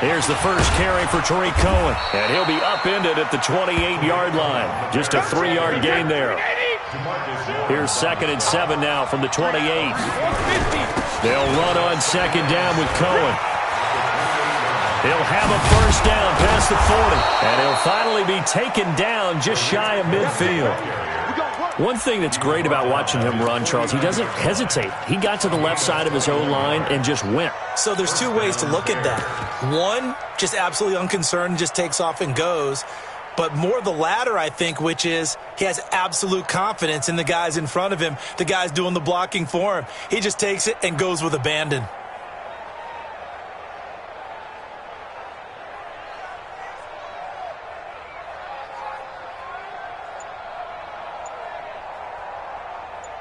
Here's the first carry for Tariq Cohen, and he'll be upended at the 28-yard line. Just a 3-yard gain there. Here's 2nd and 7 now from the 28. They'll run on 2nd down with Cohen. He'll have a first down past the 40, and he'll finally be taken down just shy of midfield. One thing that's great about watching him run, Charles, he doesn't hesitate. He got to the left side of his O-line and just went. So there's two ways to look at that. One, just absolutely unconcerned, just takes off and goes. But more the latter, I think, which is he has absolute confidence in the guys in front of him, the guys doing the blocking for him. He just takes it and goes with abandon.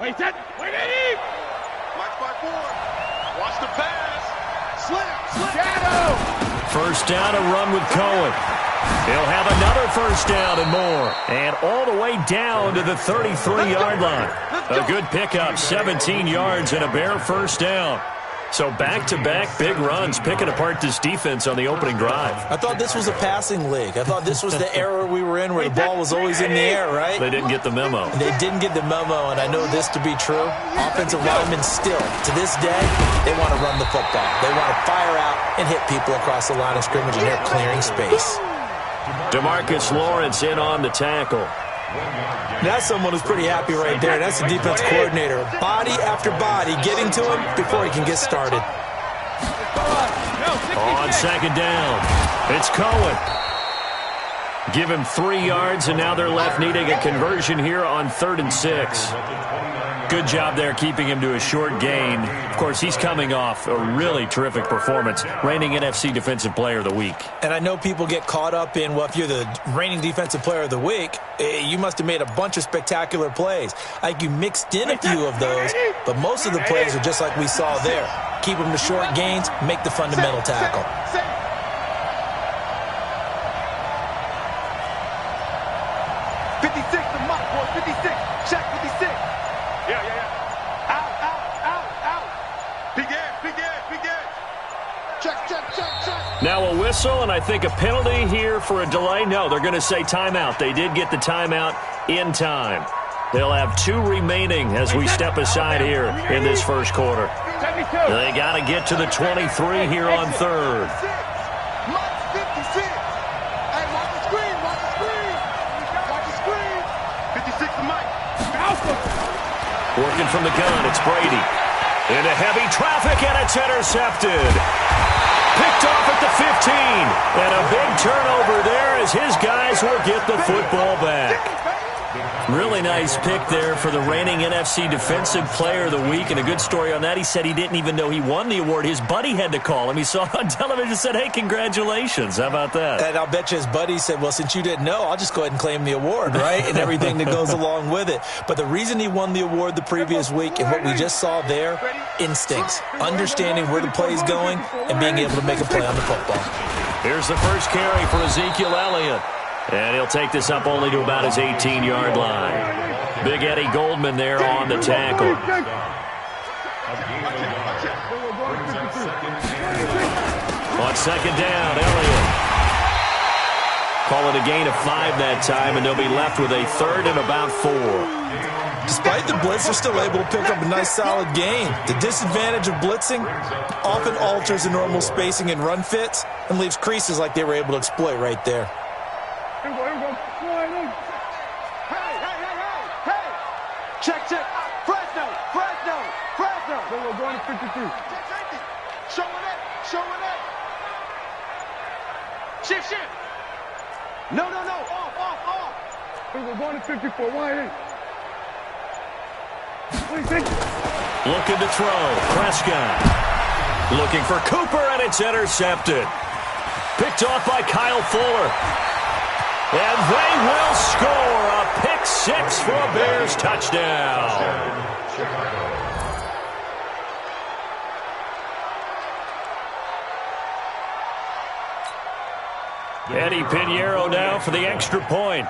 Wait, wait, watch my board. Watch the pass. Slip. Shadow. First down, a run with Cohen. He'll have another first down and more. And all the way down to the 33-yard line. A good pickup, 17 yards and a bare first down. So back-to-back big runs, picking apart this defense on the opening drive. I thought this was a passing league. I thought this was the era we were in where the ball was always in the air, right? They didn't get the memo. They didn't get the memo, and I know this to be true. Offensive linemen still, to this day, they want to run the football. They want to fire out and hit people across the line of scrimmage, and they're clearing space. DeMarcus Lawrence in on the tackle. That's someone who's pretty happy right there. That's the defense coordinator. Body after body getting to him before he can get started. On 2nd down, it's Cohen. Give him 3 yards, and now they're left needing a conversion here on 3rd and 6. Good job there keeping him to a short gain. Of course, he's coming off a really terrific performance, reigning NFC Defensive Player of the Week. And I know people get caught up in, well, if you're the reigning Defensive Player of the Week, you must have made a bunch of spectacular plays. I think you mixed in a few of those, but most of the plays are just like we saw there. Keep them to short gains, make the fundamental tackle. 56, the muck, boy, 56. Check 56. Yeah. Out. Big air. Check. Now a whistle, and I think a penalty here for a delay. No, they're going to say timeout. They did get the timeout in time. They'll have 2 remaining as we step aside here in this first quarter. They got to get to the 23 here on 3rd. Mike's 56. Hey, watch the screen. Watch the screen. 56 to Mike. Working from the gun, it's Brady. Into heavy traffic, and it's intercepted. Picked off at the 15. And a big turnover there as his guys will get the football back. Really nice pick there for the reigning NFC Defensive Player of the Week. And a good story on that. He said he didn't even know he won the award. His buddy had to call him. He saw it on television and said, hey, congratulations. How about that? And I'll bet you his buddy said, well, since you didn't know, I'll just go ahead and claim the award, right? And everything that goes along with it. But the reason he won the award the previous week and what we just saw there, instincts, understanding where the play's going and being able to make a play on the football. Here's the first carry for Ezekiel Elliott. And he'll take this up only to about his 18-yard line. Big Eddie Goldman there on the tackle. On 2nd down, Elliott. Call it a gain of 5 that time, and they'll be left with a 3rd and about 4. Despite the blitz, they're still able to pick up a nice, solid gain. The disadvantage of blitzing often alters the normal spacing and run fits and leaves creases like they were able to exploit right there. Here we go. Hey. Check. Fresno. We're going to 52. Showing it. Shift. No. Off. We're going to 54. Why? Looking to throw. Prescott. Looking for Cooper, and it's intercepted. Picked off by Kyle Fuller. And they will score a pick 6 for a Bears touchdown. Eddie Pinheiro now for the extra point.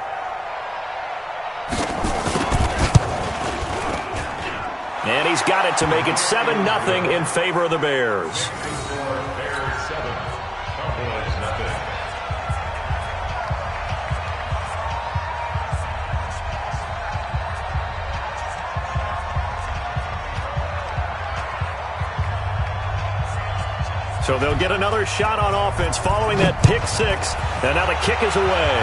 And he's got it to make it 7-0 in favor of the Bears. So they'll get another shot on offense following that pick six. And now the kick is away.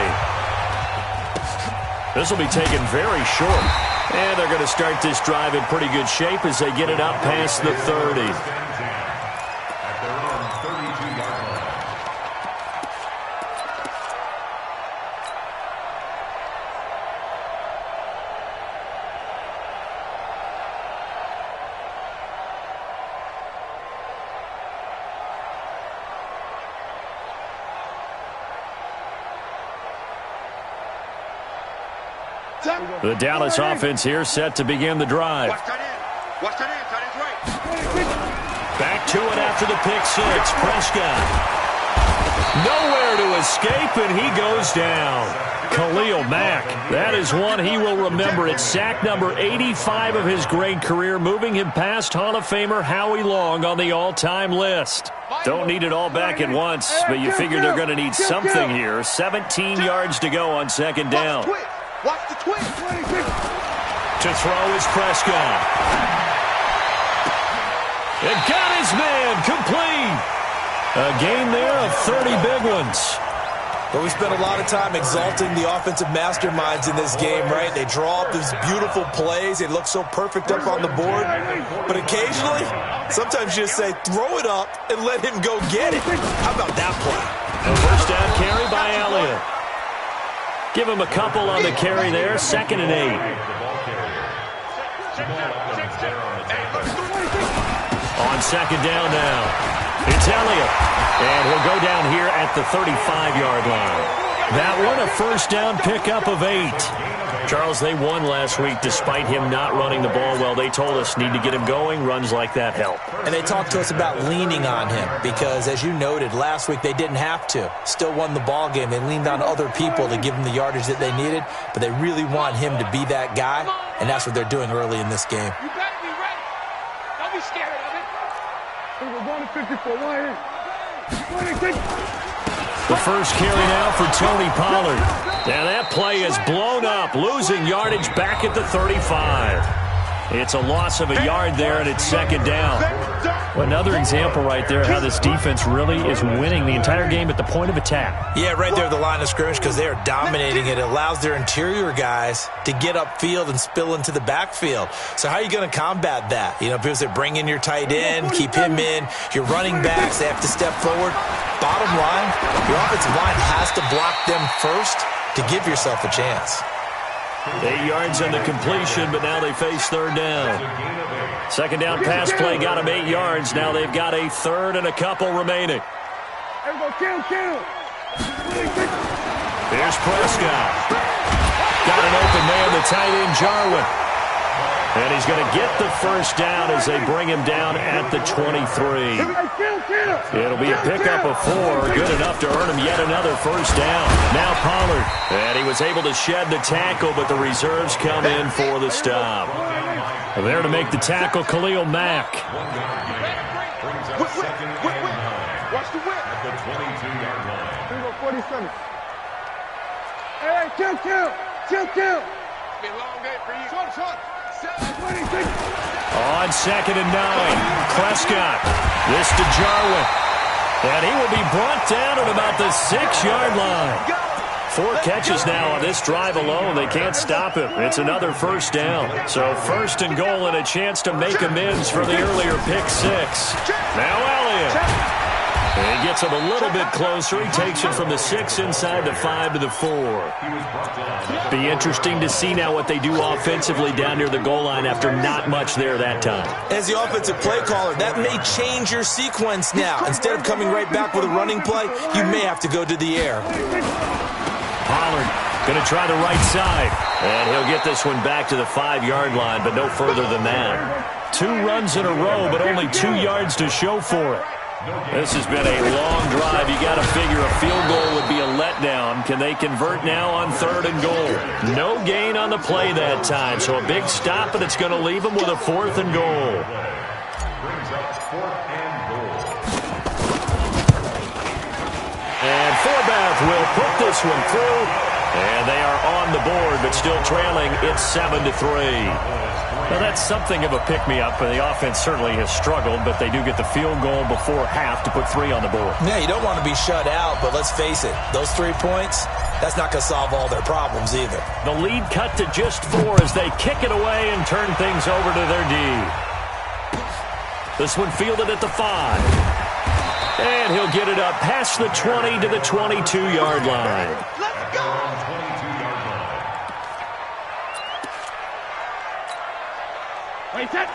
This will be taken very short. And they're going to start this drive in pretty good shape as they get it up past the 30. The Dallas offense here set to begin the drive. Back to it after the pick six. Prescott. Nowhere to escape, and he goes down. Khalil Mack. That is one he will remember. It's sack number 85 of his great career, moving him past Hall of Famer Howie Long on the all-time list. Don't need it all back at once, but you figure they're going to need something here. 17 yards to go on second down. Watch the twist. To throw is Prescott. It got his man complete. A gain there of 30 big ones. But we spent a lot of time exalting the offensive masterminds in this game, right? They draw up these beautiful plays. They look so perfect up on the board. But occasionally, sometimes you just say, throw it up and let him go get it. How about that play? A first down carry by Elliott. Give him a couple on the carry there. 2nd and 8. On second down now. It's Elliott. And he'll go down here at the 35-yard line. That one a first down pickup of 8. Charles, they won last week despite him not running the ball well. They told us need to get him going. Runs like that help. And they talked to us about leaning on him because, as you noted, last week they didn't have to. Still won the ball game. They leaned on other people to give them the yardage that they needed, but they really want him to be that guy, and that's what they're doing early in this game. You better be ready. Don't be scared of it. We're going to 54. The first carry now for Tony Pollard. Now that play is blown up, losing yardage back at the 35. It's a loss of a yard there, and it's second down. Well, another example right there how this defense really is winning the entire game at the point of attack. Yeah, right there at the line of scrimmage because they are dominating it. It allows their interior guys to get upfield and spill into the backfield. So how are you going to combat that? You know, because they bring in your tight end, keep him in. Your running backs, they have to step forward. Bottom line, your offensive line has to block them first to give yourself a chance. 8 yards on the completion, but now they face third down. Second down pass play got them 8 yards. Now they've got a third and a couple remaining. Here's Prescott. Got an open man, the tight end Jarwin. And he's going to get the first down as they bring him down at the 23. It'll be a pickup of 4. Good enough to earn him yet another first down. Now Pollard. And he was able to shed the tackle, but the reserves come in for the stop. There to make the tackle, Khalil Mack. Watch the whip. At the 22-yard line. 47. Hey, chill. Be a long day for you. Short. On 2nd and 9, Prescott. This to Jarwin. And he will be brought down at about the 6-yard line. 4 catches now on this drive alone. They can't stop him. It's another first down. So first and goal and a chance to make amends for the earlier pick 6. Now Elliott. And he gets him a little bit closer. He takes it from the 6 inside the 5 to the 4. Be interesting to see now what they do offensively down near the goal line after not much there that time. As the offensive play caller, that may change your sequence now. Instead of coming right back with a running play, you may have to go to the air. Pollard going to try the right side. And he'll get this one back to the 5-yard line, but no further than that. 2 runs in a row, but only 2 yards to show for it. This has been a long drive. You got to figure a field goal would be a letdown. Can they convert now on 3rd and goal? No gain on the play that time, so a big stop, and it's going to leave them with a 4th and goal. And Forbath will put this one through. And they are on the board, but still trailing. It's 7-3. Now, that's something of a pick-me-up. The offense certainly has struggled, but they do get the field goal before half to put 3 on the board. Yeah, you don't want to be shut out, but let's face it, those 3 points, that's not going to solve all their problems either. The lead cut to just 4 as they kick it away and turn things over to their D. This one fielded at the 5. And he'll get it up past the 20 to the 22-yard line. Let's go!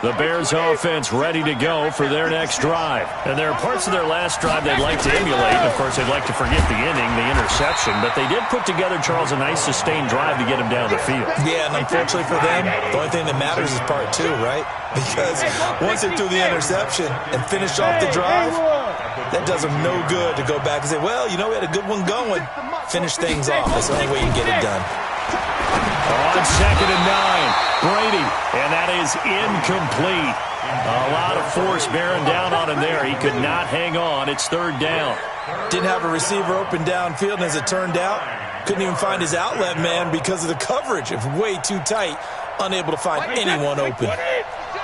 The Bears offense ready to go for their next drive. And there are parts of their last drive they'd like to emulate. Of course, they'd like to forget the inning, the interception. But they did put together, Charles, a nice sustained drive to get him down the field. Yeah, and unfortunately for them, the only thing that matters is part 2, right? Because once they threw the interception and finished off the drive, that does them no good to go back and say, well, you know, we had a good one going. Finish things off. That's the only way you can get it done. On 2nd and 9, Brady, and that is incomplete. A lot of force bearing down on him there. He could not hang on. It's 3rd down. Didn't have a receiver open downfield, and as it turned out, couldn't even find his outlet man because of the coverage. It was way too tight, unable to find anyone open.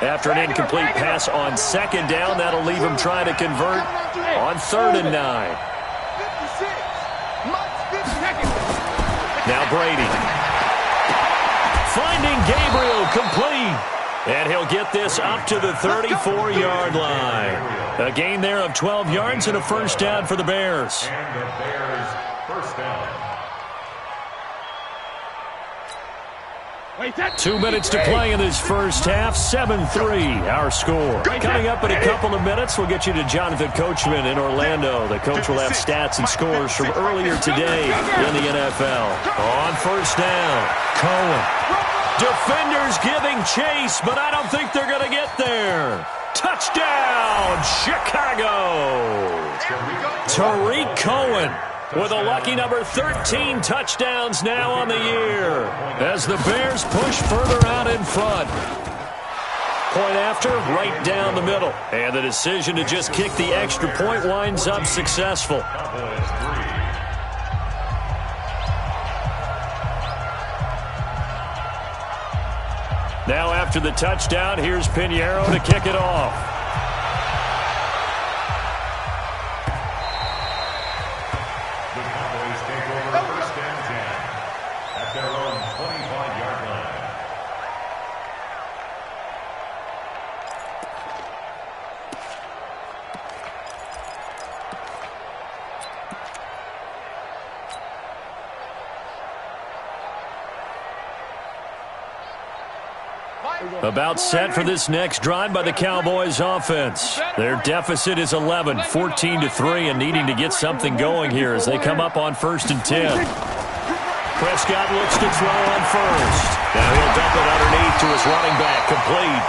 After an incomplete pass on 2nd down, that'll leave him trying to convert on 3rd and 9. Now Brady. Finding Gabriel complete. And he'll get this up to the 34-yard line. A gain there of 12 yards and a first down for the Bears. And the Bears first down. 2 minutes to play in this first half. 7-3, our score. Coming up in a couple of minutes, we'll get you to Jonathan Coachman in Orlando. The coach will have stats and scores from earlier today in the NFL. On first down, Cohen. Defenders giving chase, but I don't think they're going to get there. Touchdown, Chicago. Tariq Cohen with a lucky number 13 touchdowns now on the year as the Bears push further out in front. Point after, right down the middle. And the decision to just kick the extra point winds up successful. Now after the touchdown, here's Pinheiro to kick it off. About set for this next drive by the Cowboys offense. Their deficit is 11, 14-3, and needing to get something going here as they come up on 1st and 10. Prescott looks to throw on first. Now he'll dump it underneath to his running back, complete.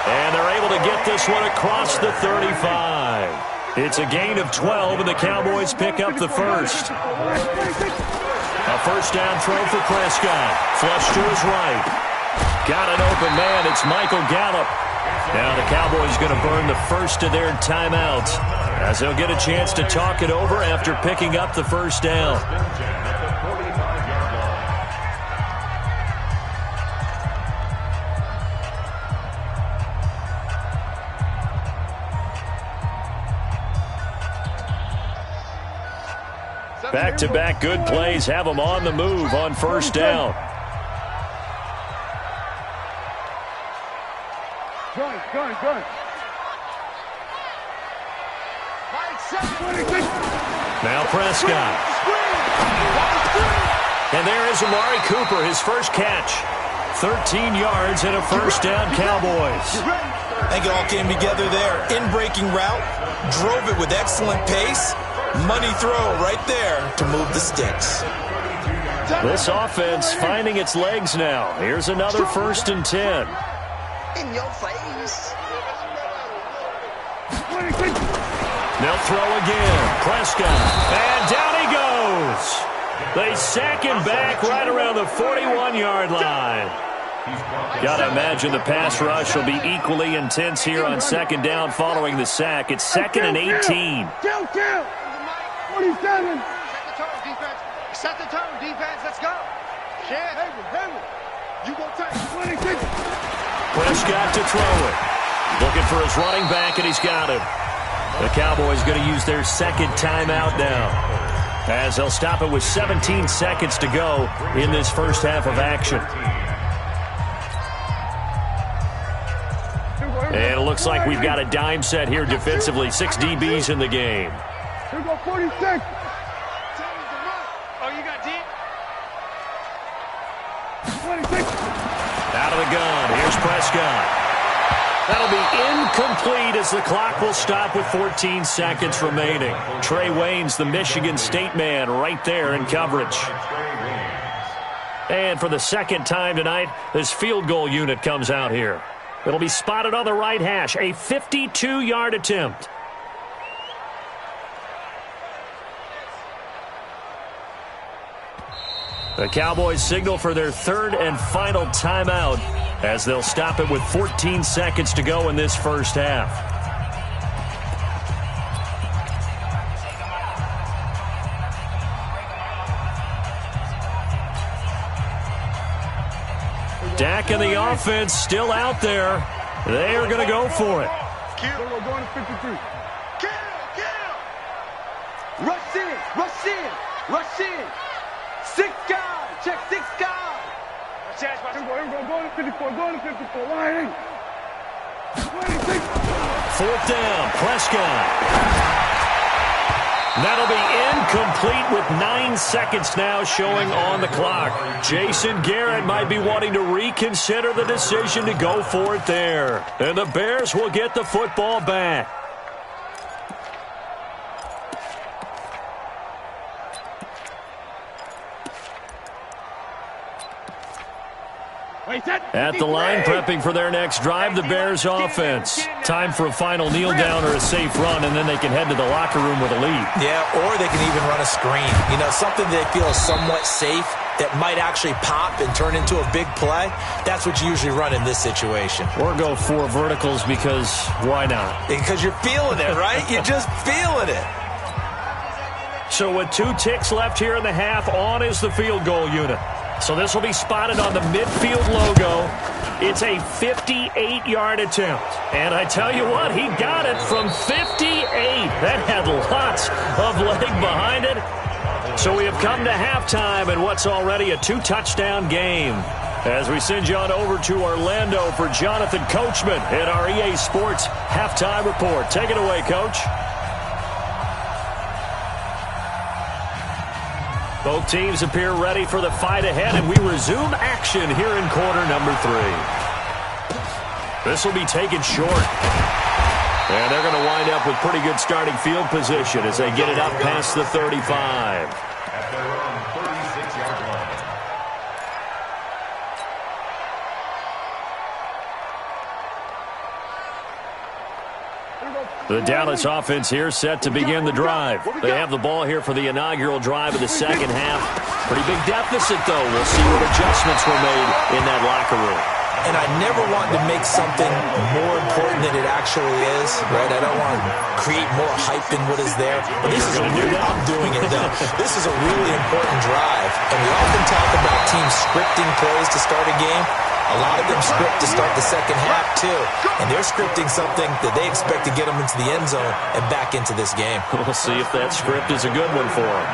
And they're able to get this one across the 35. It's a gain of 12, and the Cowboys pick up the first. A first down throw for Prescott. Flush to his right. Got an open man. It's Michael Gallup. Now the Cowboys going to burn the first of their timeouts as they'll get a chance to talk it over after picking up the first down. Back-to-back good plays have them on the move on first down. Going. Now Prescott. And there is Amari Cooper, his first catch. 13 yards and a first down, Cowboys. I think it all came together there. In-breaking route, drove it with excellent pace. Money throw right there to move the sticks. This offense finding its legs now. Here's another 1st and 10. In your face. They'll throw again. Prescott. And down he goes. They sack him back right around the 41-yard line. Got to imagine the pass rush will be equally intense here on 2nd down following the sack. It's 2nd and 18. Count. 47. Set the tone, defense. Let's go. Shit. You go take 26. Prescott to throw it. Looking for his running back, and he's got him. The Cowboys going to use their second timeout now, as they'll stop it with 17 seconds to go in this first half of action. And it looks like we've got a dime set here defensively. 6 DBs in the game. Here we go, 46. Oh, you got deep? 26. Out of the gun. Here's Prescott. That'll be incomplete as the clock will stop with 14 seconds remaining. Trey Waynes, the Michigan State man, right there in coverage. And for the second time tonight, this field goal unit comes out here. It'll be spotted on the right hash, a 52-yard attempt. The Cowboys signal for their third and final timeout as they'll stop it with 14 seconds to go in this first half. Dak and the offense still out there. They are going to go for it. We're going to 53. Kill. Rush in. 6 guys. Check 6 guys. Here we go, going to 54. Line 26. Fourth down, Prescott. That'll be incomplete with 9 seconds now showing on the clock. Jason Garrett might be wanting to reconsider the decision to go for it there. And the Bears will get the football back. At the line, prepping for their next drive, the Bears offense. Time for a final kneel down or a safe run, and then they can head to the locker room with a lead. Yeah, or they can even run a screen. You know, something they feel is somewhat safe that might actually pop and turn into a big play. That's what you usually run in this situation. Or go 4 verticals because why not? Because you're feeling it, right? You're just feeling it. So with 2 ticks left here in the half, on is the field goal unit. So this will be spotted on the midfield logo. It's a 58-yard attempt. And I tell you what, he got it from 58. That had lots of leg behind it. So we have come to halftime in what's already a 2-touchdown game. As we send you on over to Orlando for Jonathan Coachman at our EA Sports Halftime Report. Take it away, Coach. Both teams appear ready for the fight ahead, and we resume action here in quarter number 3. This will be taken short. And they're going to wind up with pretty good starting field position as they get it up past the 35. At their own 36-yard line. The Dallas offense here set to begin the drive. They have the ball here for the inaugural drive of the second half. Pretty big deficit, though. We'll see what adjustments were made in that locker room. And I never want to make something more important than it actually is, right? I don't want to create more hype than what is there. But this is I'm doing it, though. This is a really important drive. And we often talk about teams scripting plays to start a game. A lot of them script to start the second half, too. And they're scripting something that they expect to get them into the end zone and back into this game. We'll see if that script is a good one for them.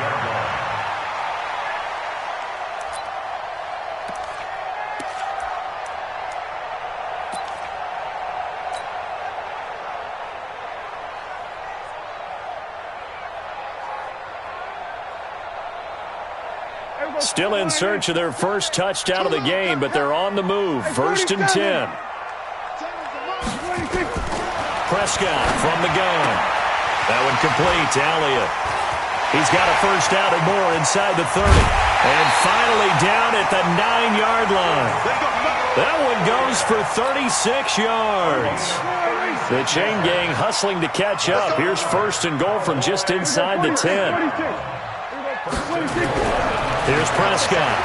Still in search of their first touchdown of the game, but they're on the move. 1st and 10. Prescott from the gun. That one complete to Elliott. He's got a first down and more inside the 30. And finally down at the 9-yard line. That one goes for 36 yards. The chain gang hustling to catch up. Here's 1st and goal from just inside the 10. Here's Prescott.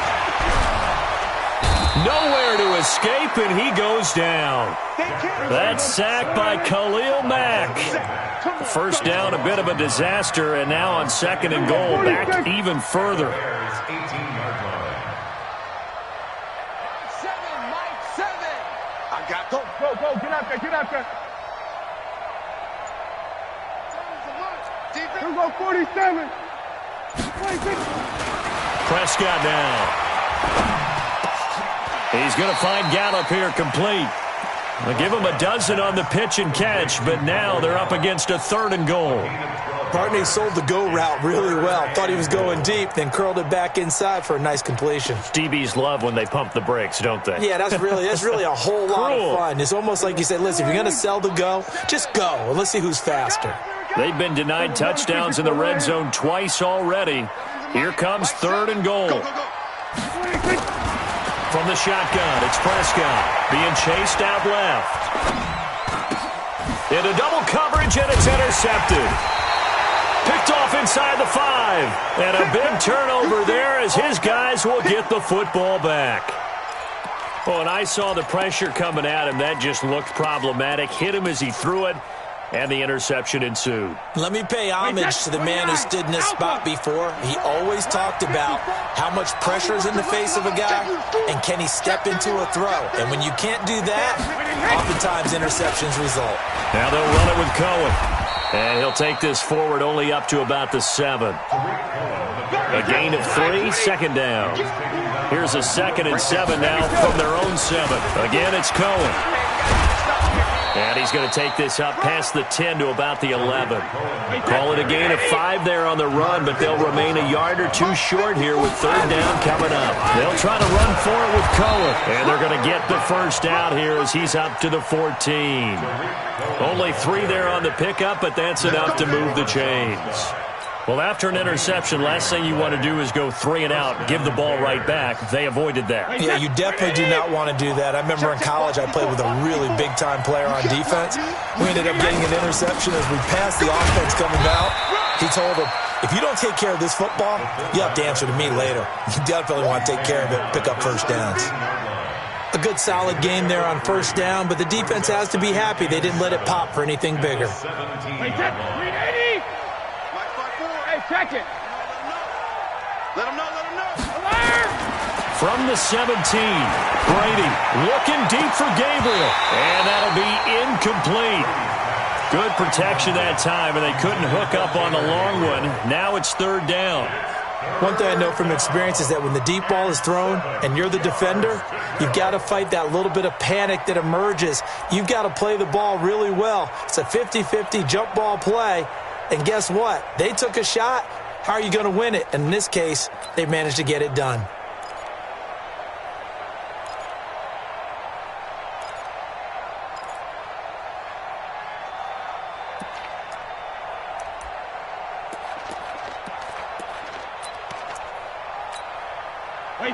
Nowhere to escape, and he goes down. That sack by Khalil Mack. First down, a bit of a disaster, and now on 2nd and goal, back even further. Go, get out there. Here we go, 47. Prescott now. He's going to find Gallup here complete. They'll give him a dozen on the pitch and catch, but now they're up against a 3rd and goal. Barney sold the go route really well. Thought he was going deep, then curled it back inside for a nice completion. DBs love when they pump the brakes, don't they? Yeah, that's really a whole lot of fun. It's almost like you say, listen, if you're going to sell the go, just go, and let's see who's faster. They've been denied touchdowns in the red zone twice already. Here comes 3rd and goal. From the shotgun, it's Prescott being chased out left. Into double coverage, and it's intercepted. Picked off inside the 5. And a big turnover there as his guys will get the football back. Oh, and I saw the pressure coming at him. That just looked problematic. Hit him as he threw it, and the interception ensued. Let me pay homage to the man who stood in this spot before. He always talked about how much pressure is in the face of a guy, and can he step into a throw. And when you can't do that, oftentimes interceptions result. Now they'll run it with Cohen. And he'll take this forward only up to about the 7. A gain of 3, 2nd down. Here's a 2nd and 7 now from their own 7. Again, it's Cohen. And he's going to take this up past the 10 to about the 11. Call it a gain of 5 there on the run, but they'll remain a yard or 2 short here with 3rd down coming up. They'll try to run for it with Cohen. And they're going to get the first out here as he's up to the 14. Only 3 there on the pickup, but that's enough to move the chains. Well, after an interception, last thing you want to do is go 3 and out, give the ball right back. They avoided that. Yeah, you definitely do not want to do that. I remember in college I played with a really big-time player on defense. We ended up getting an interception as we passed the offense coming out. He told him, if you don't take care of this football, you have to answer to me later. You definitely want to take care of it, pick up first downs. A good solid game there on 1st down, but the defense has to be happy they didn't let it pop for anything bigger. Check it. Let him know. From the 17, Brady looking deep for Gabriel, and that'll be incomplete. Good protection that time, and they couldn't hook up on the long one. Now it's 3rd down. One thing I know from experience is that when the deep ball is thrown and you're the defender, you've got to fight that little bit of panic that emerges. You've got to play the ball really well. It's a 50-50 jump ball play. And guess what? They took a shot. How are you going to win it? And in this case, they managed to get it done.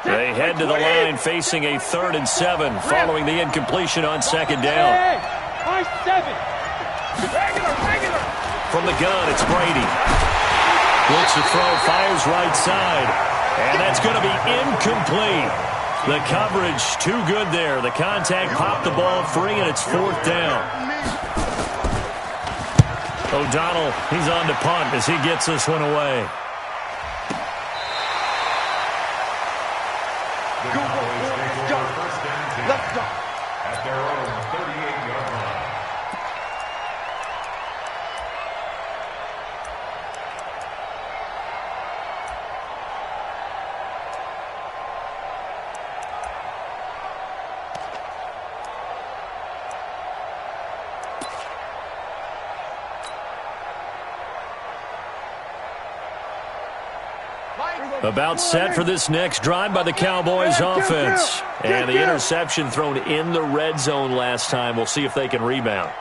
They head to the line facing a 3rd and 7 following the incompletion on 2nd down. From the gun, it's Brady. Looks to throw, fires right side. And that's going to be incomplete. The coverage too good there. The contact popped the ball free, and it's 4th down. O'Donnell, he's on to punt as he gets this one away. Let's go. At their own 38-yard line. About set for this next drive by the Cowboys offense. And the interception thrown in the red zone last time. We'll see if they can rebound.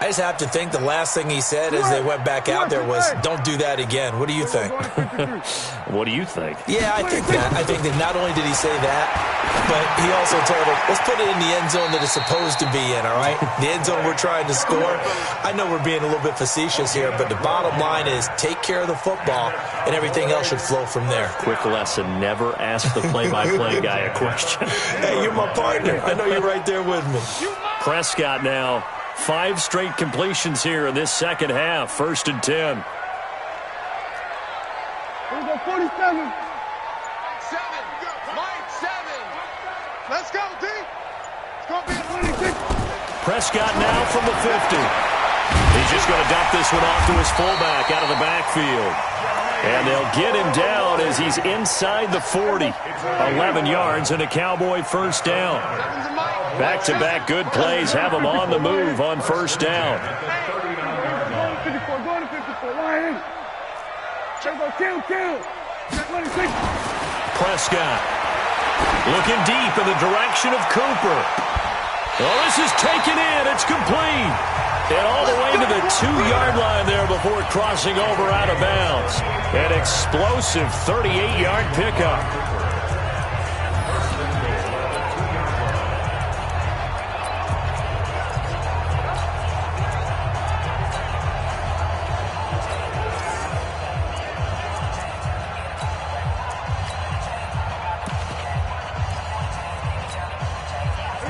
I just have to think the last thing he said as they went back out there was, don't do that again. What do you think? What do you think? Yeah, I think that. I think that not only did he say that, but he also told him, let's put it in the end zone that it's supposed to be in, all right? The end zone we're trying to score. I know we're being a little bit facetious here, but the bottom line is take care of the football, and everything else should flow from there. Quick lesson, never ask the play-by-play guy a question. Hey, you're my partner. I know you're right there with me. Prescott now. 5 straight completions here in this second half. 1st and 10. Here we go, 47. 7. Mike, 7. Let's go, D. It's going to be a 26. Prescott now from the 50. He's just going to dump this one off to his fullback out of the backfield. And they'll get him down as he's inside the 40. 11 yards and a Cowboy first down. Back-to-back good plays have him on the move on first down. Go to 54, line in. Kill. 26. Prescott looking deep in the direction of Cooper. Oh, this is taken in. It's complete. And all the way to the 2-yard line there before crossing over out of bounds. An explosive 38-yard pickup.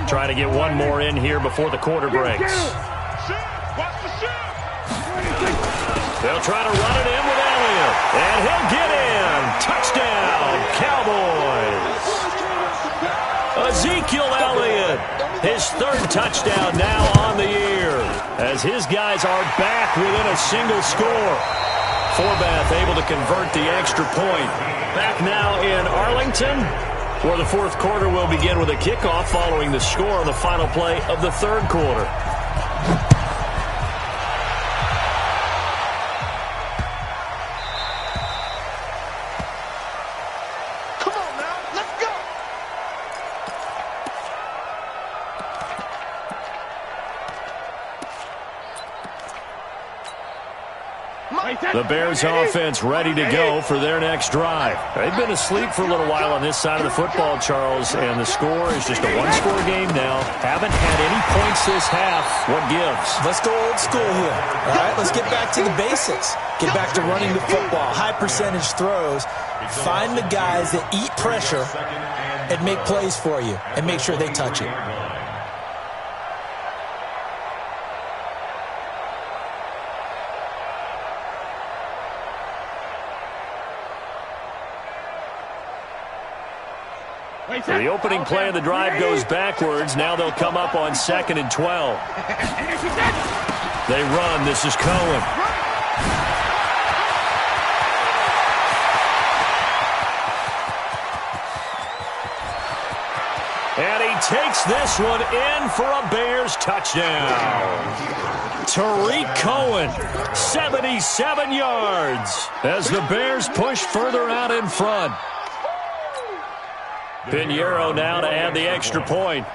Trying to get one more in here before the quarter breaks. They'll try to run it in with Elliott. And he'll get in. Touchdown, Cowboys. Ezekiel Elliott, his 3rd touchdown now on the year, as his guys are back within a single score. Forbath able to convert the extra point. Back now in Arlington, where the 4th quarter will begin with a kickoff following the score on the final play of the 3rd quarter. Come on now, let's go. The Bears offense ready to go for their next drive. They've been asleep for a little while on this side of the football, Charles, and the score is just a 1-score game now. Haven't had any points this half. What gives? Let's go old school here. All right, let's get back to the basics. Get back to running the football, high percentage throws. Find the guys that eat pressure and make plays for you and make sure they touch it. The opening play of the drive goes backwards. Now they'll come up on 2nd and 12. They run. This is Cohen. And he takes this one in for a Bears touchdown. Tariq Cohen, 77 yards, as the Bears push further out in front. Pinheiro now to add the extra point.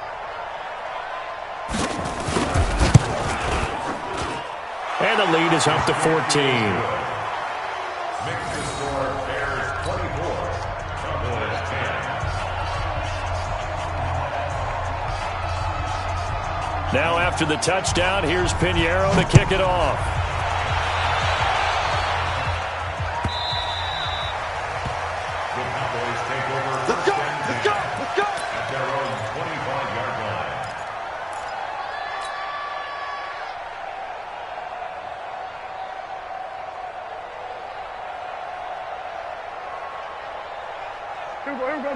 And the lead is up to 14. Makes the score Bears 24, Cowboys 10. Now after the touchdown, here's Pinheiro to kick it off.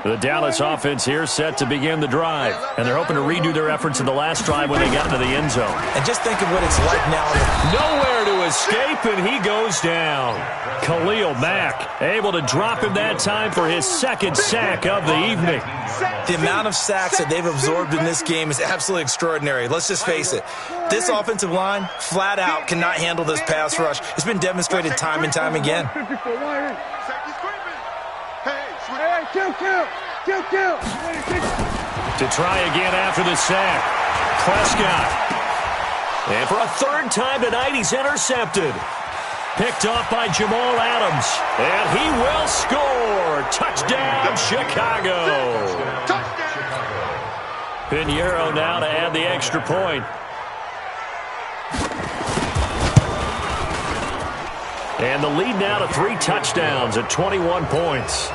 The Dallas offense here set to begin the drive, and they're hoping to redo their efforts in the last drive when they got into the end zone. And just think of what it's like now. Nowhere to escape, and he goes down. Khalil Mack able to drop him that time for his 2nd sack of the evening. The amount of sacks that they've absorbed in this game is absolutely extraordinary. Let's just face it. This offensive line, flat out, cannot handle this pass rush. It's been demonstrated time and time again. Kill. To try again after the sack. Prescott. And for a third time tonight, he's intercepted. Picked off by Jamal Adams. And he will score. Touchdown, Chicago. Pinheiro now to add the extra point. And the lead now to 3 touchdowns at 21 points.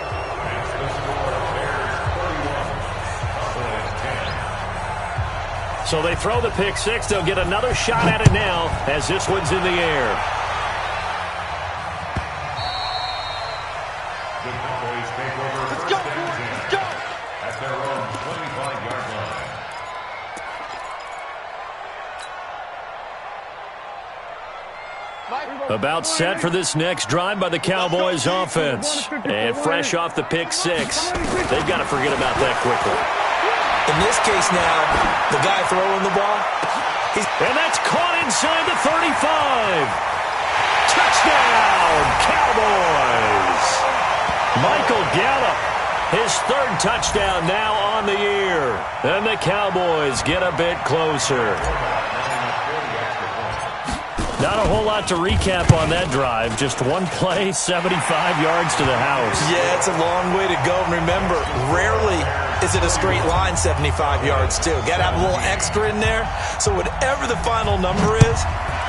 So they throw the pick six. They'll get another shot at it now as this one's in the air. Let's go, boys. Let's go. At their own 25-yard line. About set for this next drive by the Cowboys offense. And fresh off the pick six. They've got to forget about that quickly. In this case now, the guy throwing the ball. And that's caught inside the 35. Touchdown, Cowboys. Michael Gallup, his 3rd touchdown now on the year. And the Cowboys get a bit closer. Not a whole lot to recap on that drive. Just one play, 75 yards to the house. Yeah, it's a long way to go. Remember, rarely is it a straight line 75 yards, too. Got to have a little extra in there. So whatever the final number is,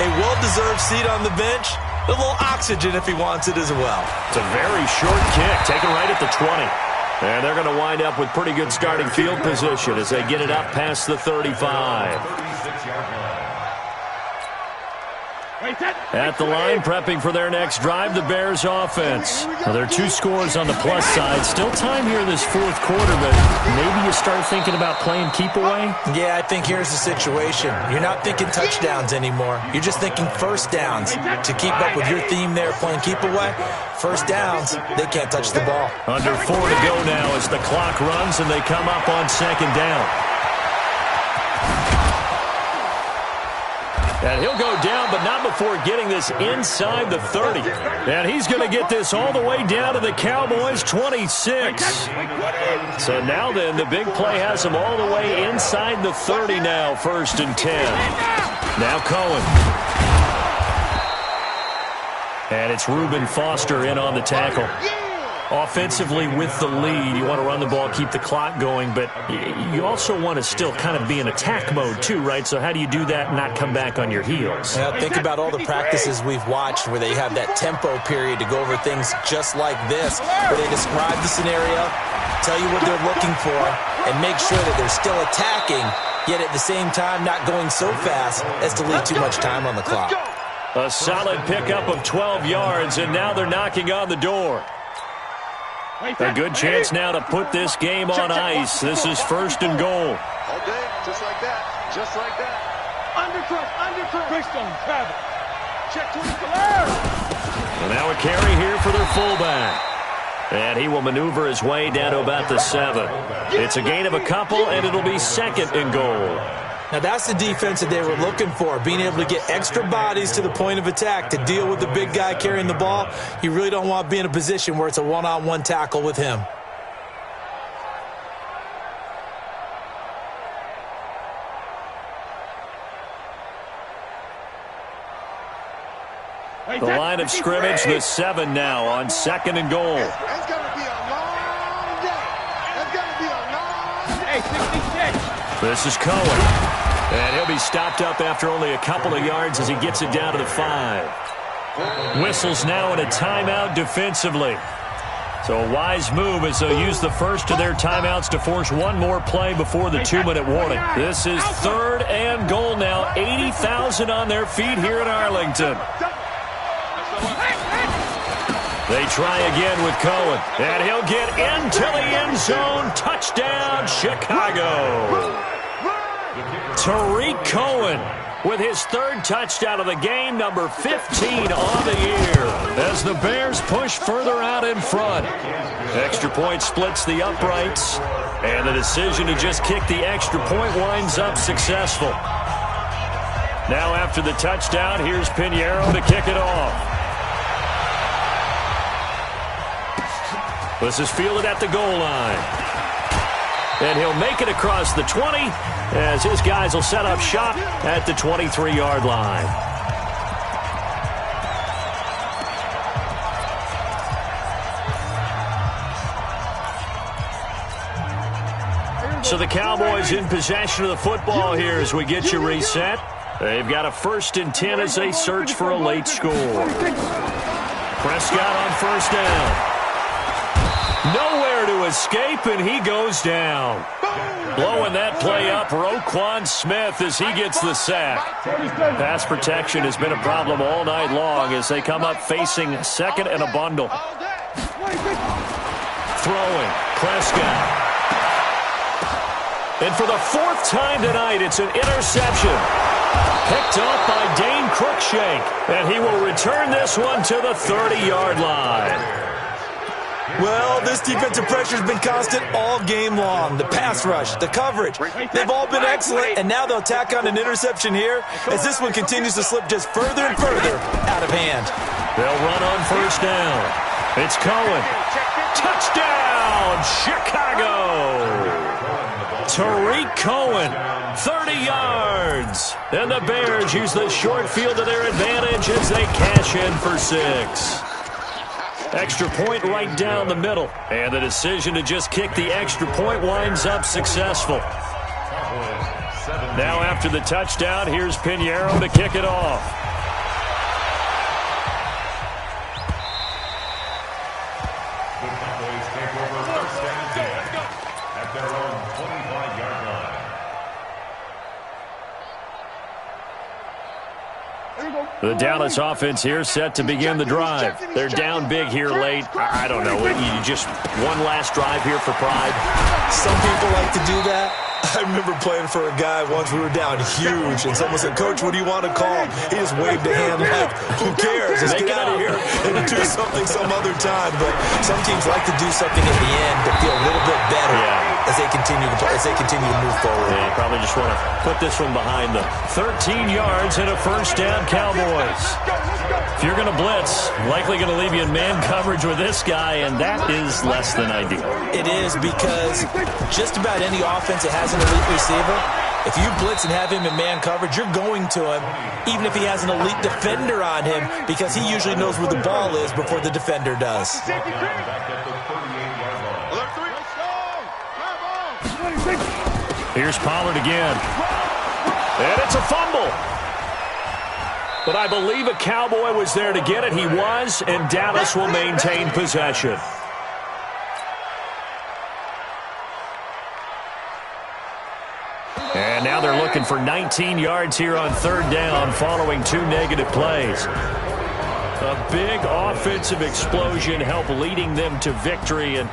a well-deserved seat on the bench, a little oxygen if he wants it as well. It's a very short kick, taken right at the 20. And they're going to wind up with pretty good starting field position as they get it up past the 35. At the line, prepping for their next drive, the Bears offense. Now, there are 2 scores on the plus side. Still time here in this 4th quarter, but maybe you start thinking about playing keep away? Yeah, I think here's the situation. You're not thinking touchdowns anymore. You're just thinking first downs. To keep up with your theme there, playing keep away, first downs, they can't touch the ball. Under 4 to go now as the clock runs and they come up on 2nd down. And he'll go down, but not before getting this inside the 30. And he's going to get this all the way down to the Cowboys' 26. So now then, the big play has him all the way inside the 30 now, 1st and 10. Now Cohen. And it's Reuben Foster in on the tackle. Offensively with the lead, you want to run the ball, keep the clock going, but you also want to still kind of be in attack mode too, right? So how do you do that and not come back on your heels? Yeah, think about all the practices we've watched where they have that tempo period to go over things just like this, where they describe the scenario, tell you what they're looking for, and make sure that they're still attacking, yet at the same time not going so fast as to leave too much time on the clock. A solid pickup of 12 yards, and now they're knocking on the door. A good chance now to put this game on ice. This is 1st and goal. All day, just like that. Just like that. Undercut. Bridgestone, travel. Check to the left. And now a carry here for their fullback. And he will maneuver his way down to about the 7. It's a gain of a couple, and it'll be 2nd and goal. Now that's the defense that they were looking for, being able to get extra bodies to the point of attack to deal with the big guy carrying the ball. You really don't want to be in a position where it's a one-on-one tackle with him. The line of scrimmage, the 7 now on 2nd and goal. That's going to be a long day. That's going to be a long day. 66. This is Cohen. And he'll be stopped up after only a couple of yards as he gets it down to the 5. Whistles now in a timeout defensively. So a wise move as they'll use the first of their timeouts to force one more play before the 2-minute warning. This is 3rd and goal now. 80,000 on their feet here in Arlington. They try again with Cohen. And he'll get into the end zone. Touchdown, Chicago. Tariq Cohen with his 3rd touchdown of the game, number 15 on the year, as the Bears push further out in front. Extra point splits the uprights, and the decision to just kick the extra point winds up successful. Now after the touchdown, here's Pinheiro to kick it off. This is fielded at the goal line. And he'll make it across the 20 as his guys will set up shop at the 23-yard line. So the Cowboys in possession of the football here as we get you reset. They've got a 1st and 10 as they search for a late score. Prescott on 1st down. Nowhere to escape, and he goes down. Blowing that play up, Roquan Smith as he gets the sack. Pass protection has been a problem all night long as they come up facing 2nd and a bundle. Throwing, Prescott. And for the 4th time tonight, it's an interception. Picked off by Dane Cruikshank, and he will return this one to the 30-yard line. Well, this defensive pressure has been constant all game long. The pass rush, the coverage, they've all been excellent, and now they'll tack on an interception here as this one continues to slip just further and further out of hand. They'll run on 1st down. It's Cohen. Touchdown, Chicago! Tariq Cohen, 30 yards. And the Bears use the short field to their advantage as they cash in for 6. Extra point right down the middle. And the decision to just kick the extra point winds up successful. Now after the touchdown, here's Pinheiro to kick it off. The Cowboys take over 1st and 10 at their own 25-yard line. The Dallas offense here set to begin the drive. They're down big here late. I don't know. You just one last drive here for pride. Some people like to do that. I remember playing for a guy once. We were down huge, and someone said, "Coach, what do you want to call?" He just waved a hand like, "Who cares? Let's get out of here and do something some other time." But some teams like to do something at the end to feel a little bit better as they continue to play, as they continue to move forward. Yeah, probably just want to put this one behind them. 13 yards and a 1st down, Cowboys. If you're going to blitz, likely going to leave you in man coverage with this guy, and that is less than ideal. It is, because just about any offense that has an elite receiver, if you blitz and have him in man coverage, you're going to him, even if he has an elite defender on him, because he usually knows where the ball is before the defender does. Here's Pollard again. And it's a fumble. But I believe a Cowboy was there to get it. He was, and Dallas will maintain possession. And now they're looking for 19 yards here on 3rd down following 2 negative plays. A big offensive explosion helped leading them to victory, and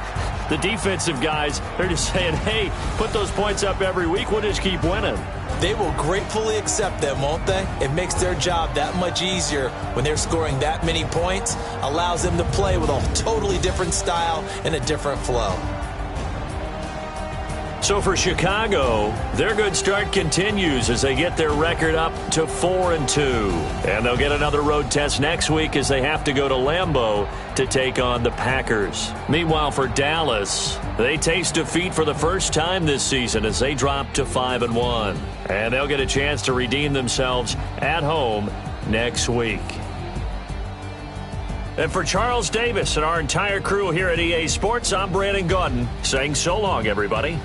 the defensive guys, they're just saying, hey, put those points up every week. We'll just keep winning. They will gratefully accept them, won't they? It makes their job that much easier when they're scoring that many points, allows them to play with a totally different style and a different flow. So for Chicago, their good start continues as they get their record up to 4-2. And they'll get another road test next week as they have to go to Lambeau to take on the Packers. Meanwhile, for Dallas, they taste defeat for the first time this season as they drop to 5-1. And they'll get a chance to redeem themselves at home next week. And for Charles Davis and our entire crew here at EA Sports, I'm Brandon Gaudin saying so long, everybody.